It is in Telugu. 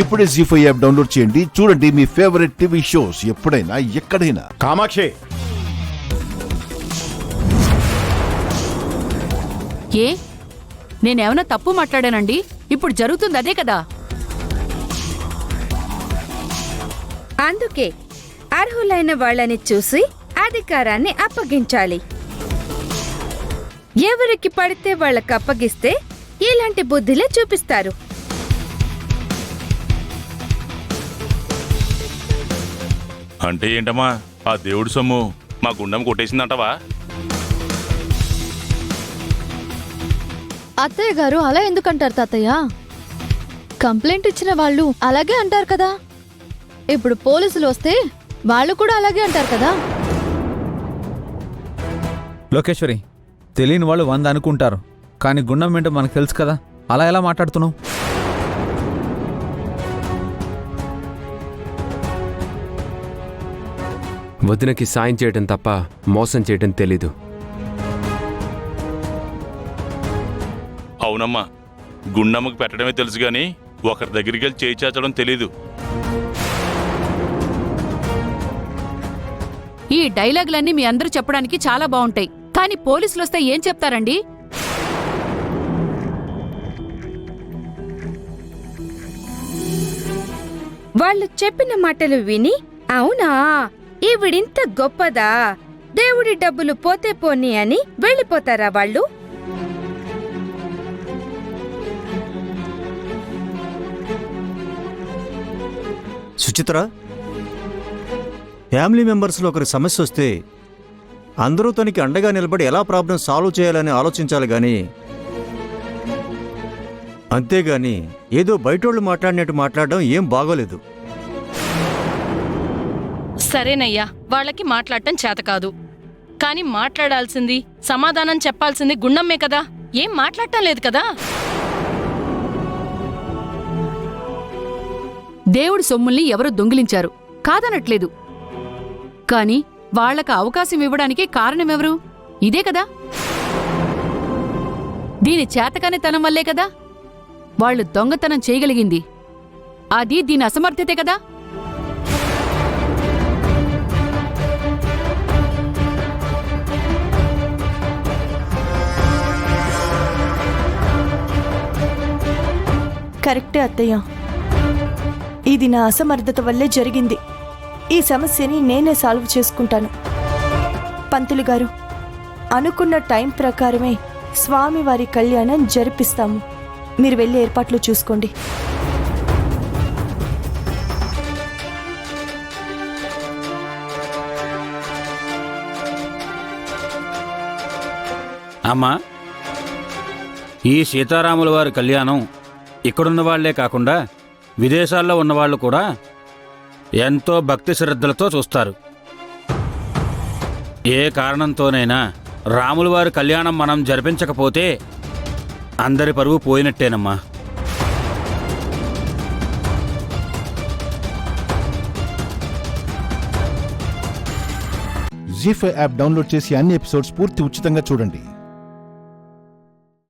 ఇప్పుడే జీ5 యాప్ డౌన్లోడ్ చేయండి. చూడండి మీ ఫేవరెట్ టీవీ షోస్ ఎప్పుడైనా ఎక్కడైనా. కామాక్షి, ఏ నేనేమన్నా తప్పు మాట్లాడానండి? ఇప్పుడు జరుగుతుంది అదే కదా. అందుకే అర్హులైన వాళ్ళని చూసి అధికారాన్ని అప్పగించాలి. ఎవరికి పడితే వాళ్ళకి అప్పగిస్తే ఇలాంటి బుద్ధిలే చూపిస్తారు. అంటే ఏంటమ్మా, ఆ దేవుడి సొమ్ము మా గుండెం కొట్టేసిందంటవా? అత్తయ్య గారు అలా ఎందుకంటారు తాతయ్య? కంప్లైంట్ ఇచ్చిన వాళ్ళు అలాగే అంటారు కదా. ఇప్పుడు పోలీసులు వస్తే వాళ్ళు కూడా అలాగే అంటారు కదా. లోకేశ్వరి, తెలియని వాళ్ళు 100 అనుకుంటారు, కానీ గుండం ఏంటో మనకు తెలుసు కదా. అలా ఎలా మాట్లాడుతున్నావు? వదినకి సాయం చేయటం తప్ప మోసం చేయటం తెలీదు. అవునమ్మా, గుండమ్మకు పెట్టడమే తెలుసు గాని ఒకరి దగ్గరికి వెళ్ళి చేయి చాచడం తెలీదు. ఈ డైలాగులన్నీ మీ అందరూ చెప్పడానికి చాలా బాగుంటాయి, కానీ పోలీసులు వస్తే ఏం చెప్తారండి? వాళ్ళు చెప్పిన మాటలు విని, అవునా ఈవిడింత గొప్పదా, దేవుడి డబ్బులు పోతే పోనీ అని వెళ్ళిపోతారా వాళ్ళు? సుచిత్ర, ఫ్యామిలీ మెంబర్స్లో ఒకరి సమస్య వస్తే అందరూ తనకి అండగా నిలబడి ఎలా ప్రాబ్లం సాల్వ్ చేయాలని ఆలోచించాలి కానీ అంతేగాని ఏదో బయటోళ్ళు మాట్లాడినట్టు మాట్లాడడం ఏం బాగోలేదు. సరేనయ్యా, వాళ్ళకి మాట్లాడటం చేత కాదు, కానీ మాట్లాడాల్సింది, సమాధానం చెప్పాల్సింది గుండమ్మే కదా. ఏం మాట్లాడటం లేదు కదా. దేవుడి సొమ్ముల్ని ఎవరూ దొంగిలించారు కాదనట్లేదు, కాని వాళ్లకు అవకాశం ఇవ్వడానికి కారణమెవరు? ఇదే కదా. దీని చేతకానితనం వల్లే కదా వాళ్ళు దొంగతనం చేయగలిగింది. అది దీని అసమర్థతే కదా. కరెక్టే అత్తయ్య, ఇది నా అసమర్థత వల్లే జరిగింది. ఈ సమస్యని నేనే సాల్వ్ చేసుకుంటాను. పంతులు గారు, అనుకున్న టైం ప్రకారమే స్వామివారి కళ్యాణం జరిపిస్తాము. మీరు వెళ్ళి ఏర్పాట్లు చూసుకోండి. అమ్మా, ఈ సీతారాముల వారి కళ్యాణం ఇక్కడున్న వాళ్లే కాకుండా విదేశాల్లో ఉన్నవాళ్లు కూడా ఎంతో భక్తి శ్రద్ధలతో చూస్తారు. ఏ కారణంతోనైనా రాముల వారి కళ్యాణం మనం జరిపించకపోతే అందరి పరువు పోయినట్టేనమ్మా. జీ5 యాప్ డౌన్లోడ్ చేసి అన్ని ఎపిసోడ్స్ పూర్తి ఉచితంగా చూడండి.